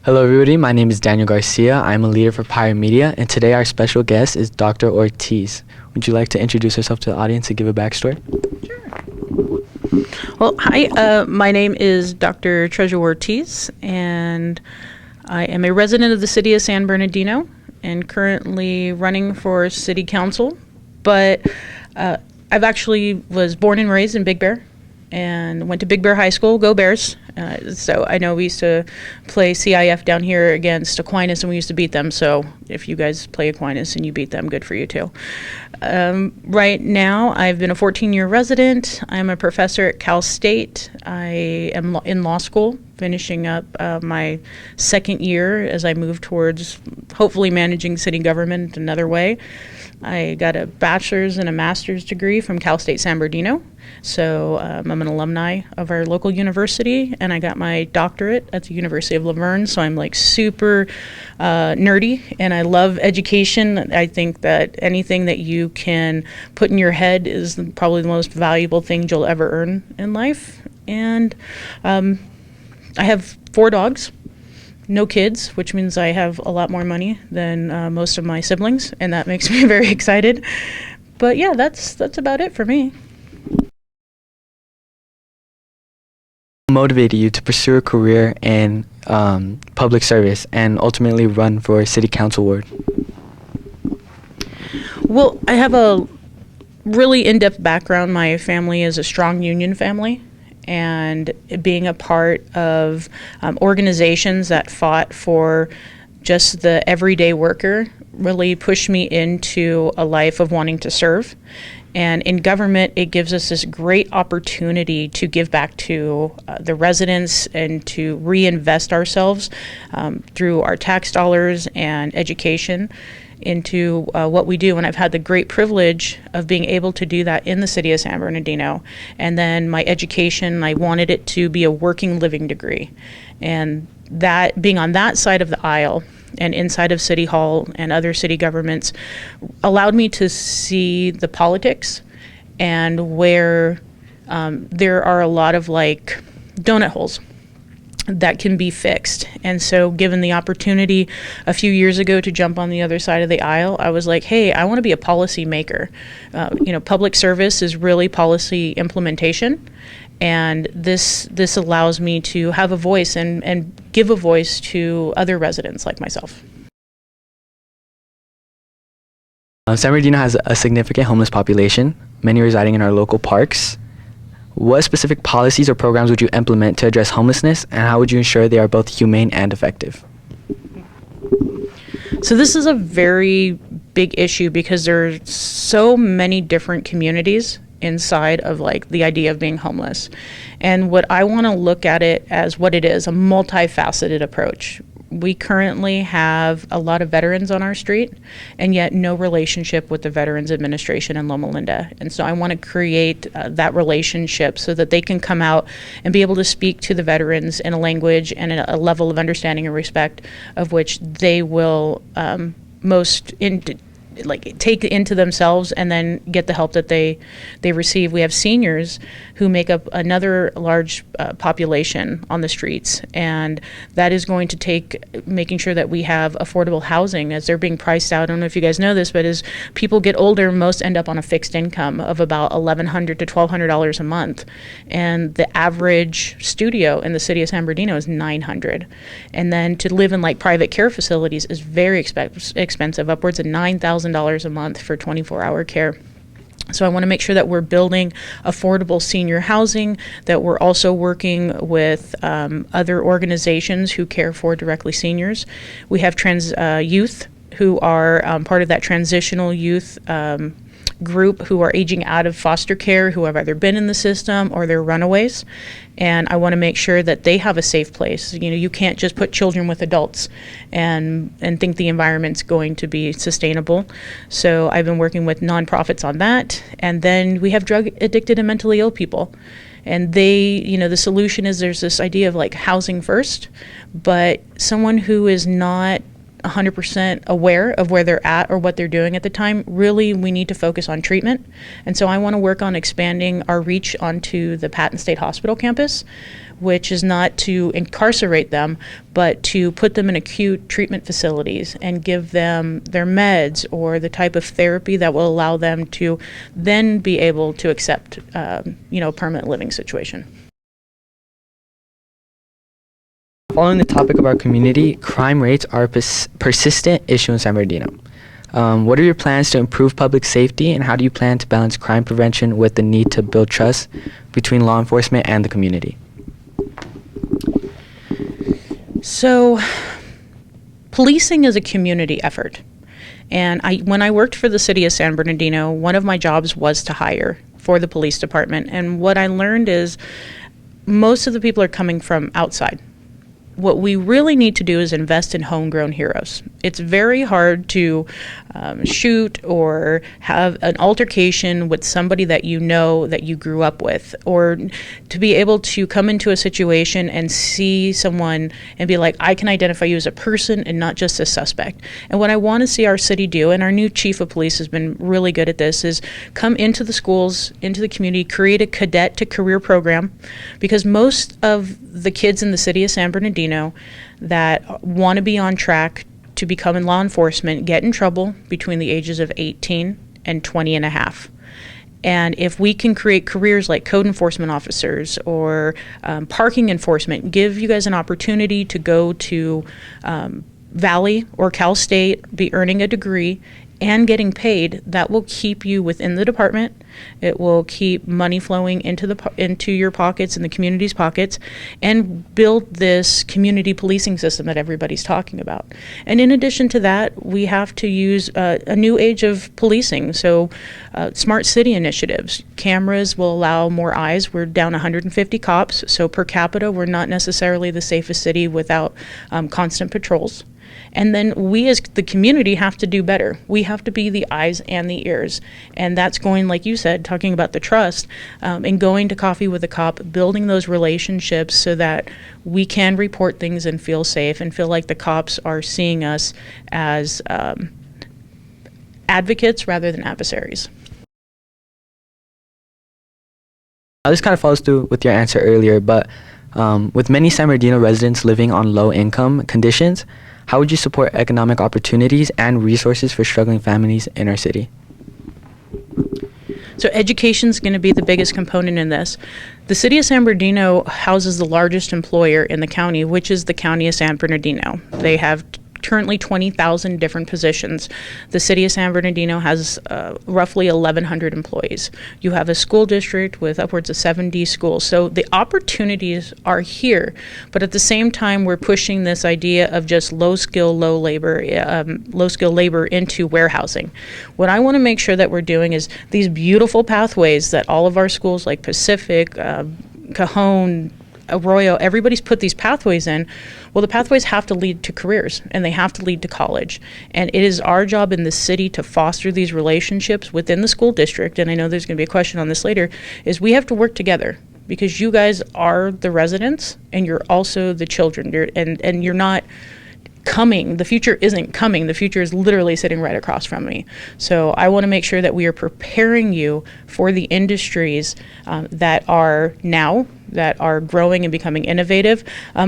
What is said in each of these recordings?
Hello everybody, my name is Daniel Garcia. I'm a leader for Pirate Media, and today our special guest is Dr. Ortiz. Would you like to introduce yourself to the audience and give a backstory? Well, hi, my name is Dr. Treasure Ortiz, and I am a resident of the city of San Bernardino and currently running for city council. But I've actually was born and raised in Big Bear and went to Big Bear High School. Go Bears. So I know we used to play CIF down here against Aquinas, and we used to beat them. So if you guys play Aquinas and you beat them, good for you too. Right now, I've been a 14-year resident. I'm a professor at Cal State. I am in law school, finishing up my second year as I move towards hopefully managing city government another way. I got a bachelor's and a master's degree from Cal State San Bernardino. So I'm an alumni of our local university, and I got my doctorate at the University of Laverne. So I'm like super nerdy, and I love education. I think that anything that you can put in your head is probably the most valuable thing you'll ever earn in life. And I have 4 dogs. No kids, which means I have a lot more money than most of my siblings, and that makes me very excited. But yeah, that's about it for me. Motivated you to pursue a career in public service and ultimately run for city council ward? Well, I have a really in-depth background. My family is a strong union family, and being a part of organizations that fought for just the everyday worker really pushed me into a life of wanting to serve. And in government, it gives us this great opportunity to give back to the residents and to reinvest ourselves through our tax dollars and education into what we do. And I've had the great privilege of being able to do that in the city of San Bernardino. And then my education, I wanted it to be a working living degree. And that being on that side of the aisle and inside of City Hall and other city governments allowed me to see the politics and where there are a lot of like donut holes that can be fixed. And so given the opportunity a few years ago to jump on the other side of the aisle, I was like, hey, I want to be a policy maker. Public service is really policy implementation. And this allows me to have a voice and give a voice to other residents like myself. San Bernardino has a significant homeless population, many residing in our local parks. What specific policies or programs would you implement to address homelessness, and how would you ensure they are both humane and effective? So this is a very big issue because there's so many different communities inside of like the idea of being homeless. And what I want to look at it as what it is, a multifaceted approach. We currently have a lot of veterans on our street, and yet no relationship with the Veterans Administration in Loma Linda. And so I want to create that relationship so that they can come out and be able to speak to the veterans in a language and a level of understanding and respect of which they will take into themselves and then get the help that they receive. We have seniors who make up another large population on the streets, and that is going to take making sure that we have affordable housing as they're being priced out. I don't know if you guys know this, but as people get older, most end up on a fixed income of about $1,100 to $1,200 a month, and the average studio in the city of San Bernardino is $900. And then to live in like private care facilities is very expensive, upwards of $9,000 a month for 24-hour care. So I want to make sure that we're building affordable senior housing, that we're also working with other organizations who care for directly seniors. We have trans youth who are part of that transitional youth group who are aging out of foster care, who have either been in the system or they're runaways. And I want to make sure that they have a safe place. You can't just put children with adults and think the environment's going to be sustainable. So I've been working with nonprofits on that. And then we have drug addicted and mentally ill people. And the solution is there's this idea of like housing first, but someone who is not 100% aware of where they're at or what they're doing at the time, really we need to focus on treatment. And so I want to work on expanding our reach onto the Patton State Hospital campus, which is not to incarcerate them, but to put them in acute treatment facilities and give them their meds or the type of therapy that will allow them to then be able to accept, a permanent living situation. Following the topic of our community, crime rates are a persistent issue in San Bernardino. What are your plans to improve public safety, and how do you plan to balance crime prevention with the need to build trust between law enforcement and the community? So, policing is a community effort. And when I worked for the city of San Bernardino, one of my jobs was to hire for the police department. And what I learned is most of the people are coming from outside. What we really need to do is invest in homegrown heroes. It's very hard to shoot or have an altercation with somebody that you know that you grew up with, or to be able to come into a situation and see someone and be like, I can identify you as a person and not just a suspect. And what I want to see our city do, and our new chief of police has been really good at this, is come into the schools, into the community, create a cadet to career program, because most of the kids in the city of San Bernardino that want to be on track to become in law enforcement get in trouble between the ages of 18 and 20 and a half. And if we can create careers like code enforcement officers or parking enforcement, give you guys an opportunity to go to Valley or Cal State, be earning a degree and getting paid, that will keep you within the department. It will keep money flowing into your pockets and the community's pockets, and build this community policing system that everybody's talking about. And in addition to that, we have to use a new age of policing. So smart city initiatives. Cameras will allow more eyes. We're down 150 cops, so per capita we're not necessarily the safest city without constant patrols. And then we as the community have to do better. We have to be the eyes and the ears. And that's going, like you said, talking about the trust, and going to coffee with a cop, building those relationships so that we can report things and feel safe and feel like the cops are seeing us as advocates rather than adversaries. This kind of follows through with your answer earlier, but with many San Bernardino residents living on low income conditions, how would you support economic opportunities and resources for struggling families in our city? So education is going to be the biggest component in this. The city of San Bernardino houses the largest employer in the county, which is the county of San Bernardino. They have currently 20,000 different positions. The city of San Bernardino has roughly 1,100 employees. You have a school district with upwards of 70 schools. So the opportunities are here, but at the same time, we're pushing this idea of just low skill labor into warehousing. What I want to make sure that we're doing is these beautiful pathways that all of our schools like Pacific, Cajon, Arroyo, everybody's put these pathways in. Well, the pathways have to lead to careers, and they have to lead to college. And it is our job in the city to foster these relationships within the school district, and I know there's going to be a question on this later, is we have to work together, because you guys are the residents, and you're also the children, and you're not coming. The future isn't coming. The future is literally sitting right across from me. So I want to make sure that we are preparing you for the industries that are now, that are growing and becoming innovative,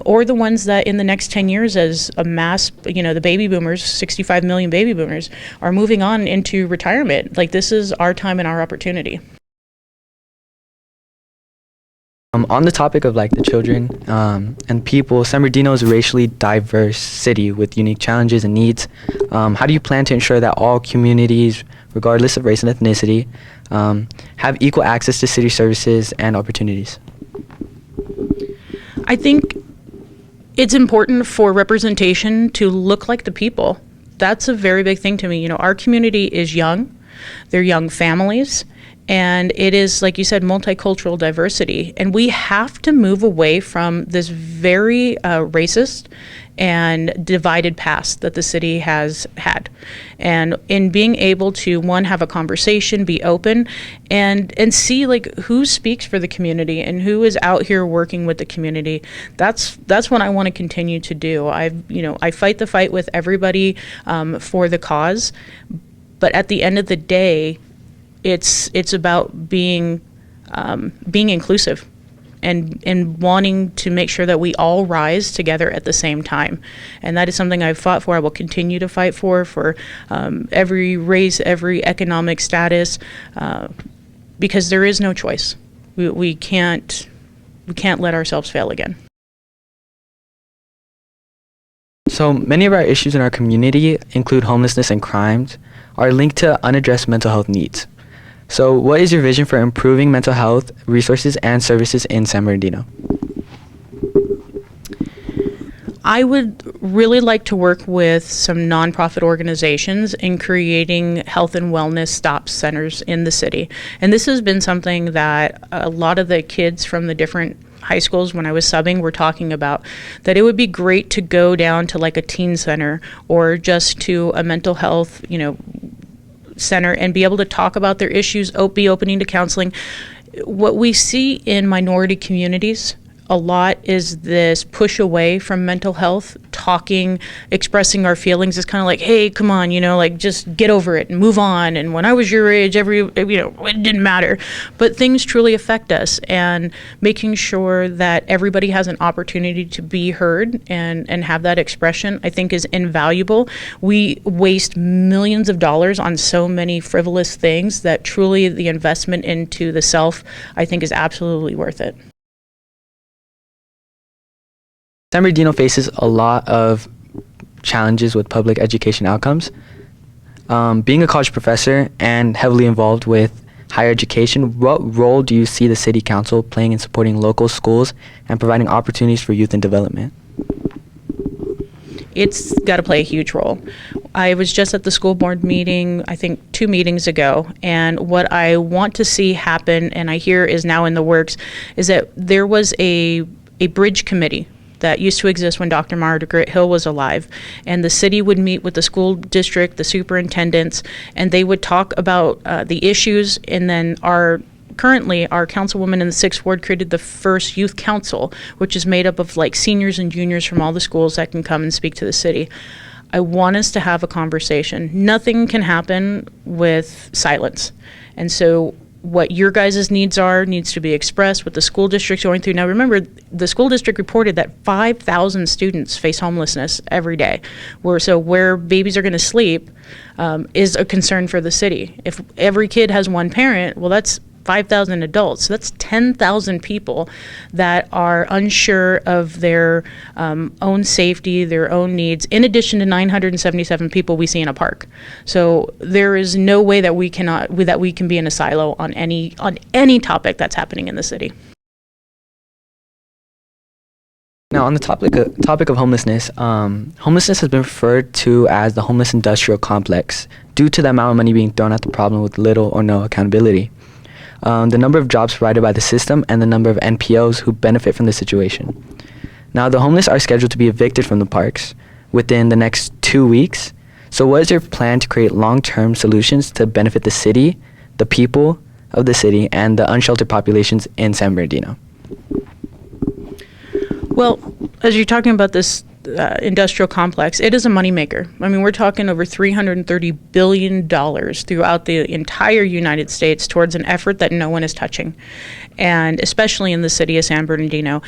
or the ones that in the next 10 years as a mass, the baby boomers, 65 million baby boomers, are moving on into retirement. Like, this is our time and our opportunity. On the topic of the children and people, San Bernardino is a racially diverse city with unique challenges and needs. How do you plan to ensure that all communities, regardless of race and ethnicity, have equal access to city services and opportunities? I think it's important for representation to look like the people. That's a very big thing to me. Our community is young. They're young families. And it is, like you said, multicultural diversity. And we have to move away from this very racist and divided past that the city has had. And in being able to, one, have a conversation, be open, and see like who speaks for the community and who is out here working with the community, that's what I want to continue to do. I fight the fight with everybody for the cause, but at the end of the day, it's about being inclusive and wanting to make sure that we all rise together at the same time. And that is something I've fought for. I will continue to fight for every race, every economic status, because there is no choice. We can't let ourselves fail again. So many of our issues in our community include homelessness and crimes are linked to unaddressed mental health needs. So what is your vision for improving mental health resources and services in San Bernardino? I would really like to work with some nonprofit organizations in creating health and wellness stop centers in the city. And this has been something that a lot of the kids from the different high schools when I was subbing were talking about, that it would be great to go down to like a teen center or just to a mental health, center and be able to talk about their issues, be opening to counseling. What we see in minority communities a lot is this push away from mental health. Talking, expressing our feelings is kind of like, hey, come on, like just get over it and move on. And when I was your age, it didn't matter. But things truly affect us, and making sure that everybody has an opportunity to be heard and have that expression, I think, is invaluable. We waste millions of dollars on so many frivolous things that truly the investment into the self, I think, is absolutely worth it. San Bernardino faces a lot of challenges with public education outcomes. Being a college professor and heavily involved with higher education, what role do you see the City Council playing in supporting local schools and providing opportunities for youth and development? It's got to play a huge role. I was just at the school board meeting, I think 2 meetings ago, and what I want to see happen, and I hear is now in the works, is that there was a bridge committee that used to exist when Dr. Margaret Hill was alive. And the city would meet with the school district, the superintendents, and they would talk about the issues. And then currently our councilwoman in the 6th Ward created the first youth council, which is made up of like seniors and juniors from all the schools that can come and speak to the city. I want us to have a conversation. Nothing can happen with silence. And so what your guys' needs needs to be expressed, what the school district's going through. Now remember, the school district reported that 5,000 students face homelessness every day. Where babies are going to sleep is a concern for the city. If every kid has one parent, well, that's 5,000 adults. So that's 10,000 people that are unsure of their own safety, their own needs, in addition to 977 people we see in a park. So there is no way that we can be in a silo on any topic that's happening in the city. Now, on the topic of homelessness, homelessness has been referred to as the homeless industrial complex due to the amount of money being thrown at the problem with little or no accountability. The number of jobs provided by the system, and the number of NPOs who benefit from the situation. Now, the homeless are scheduled to be evicted from the parks within the next 2 weeks. So what is your plan to create long-term solutions to benefit the city, the people of the city, and the unsheltered populations in San Bernardino? Well, as you're talking about this industrial complex, it is a moneymaker. I mean, we're talking over $330 billion throughout the entire United States towards an effort that no one is touching. And especially in the city of San Bernardino,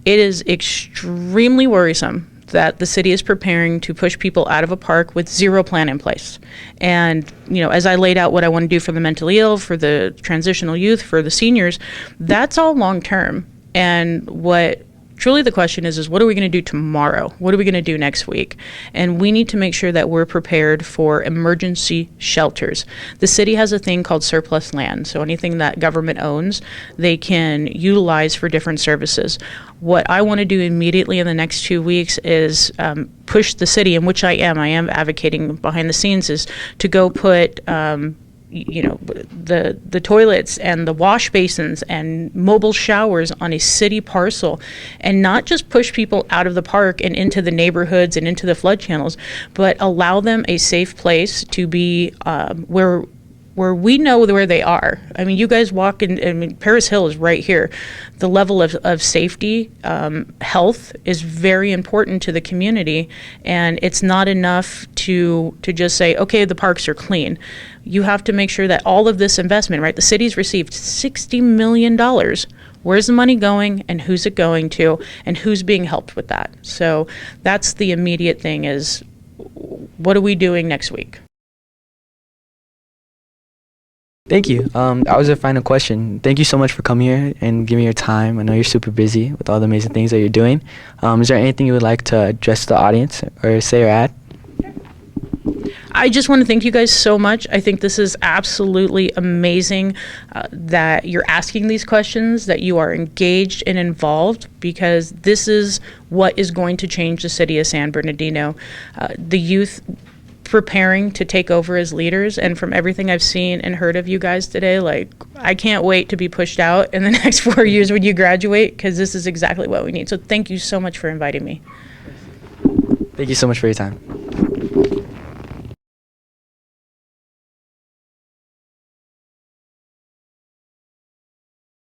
it is extremely worrisome that the city is preparing to push people out of a park with zero plan in place. And, as I laid out what I want to do for the mentally ill, for the transitional youth, for the seniors, that's all long term. And what truly the question is what are we going to do tomorrow? What are we going to do next week? And we need to make sure that we're prepared for emergency shelters. The city has a thing called surplus land. So anything that government owns, they can utilize for different services. What I want to do immediately in the next 2 weeks is push the city, in which I am advocating behind the scenes, is to go put the toilets and the wash basins and mobile showers on a city parcel, and not just push people out of the park and into the neighborhoods and into the flood channels, but allow them a safe place to be where we know where they are. I mean, you guys walk in, I mean, Paris Hill is right here. The level of safety, health is very important to the community, and it's not enough to just say, okay, the parks are clean. You have to make sure that all of this investment, right? The city's received $60 million. Where's the money going, and who's it going to, and who's being helped with that? So that's the immediate thing, is what are we doing next week? Thank you. That was our final question. Thank you so much for coming here and giving your time. I know you're super busy with all the amazing things that you're doing. Is there anything you would like to address the audience or say or add? I just want to thank you guys so much. I think this is absolutely amazing that you're asking these questions, that you are engaged and involved, because this is what is going to change the city of San Bernardino. The youth preparing to take over as leaders, and from everything I've seen and heard of you guys today, like, I can't wait to be pushed out in the next 4 years when you graduate, because this is exactly what we need. So thank you so much for inviting me. Thank you so much for your time.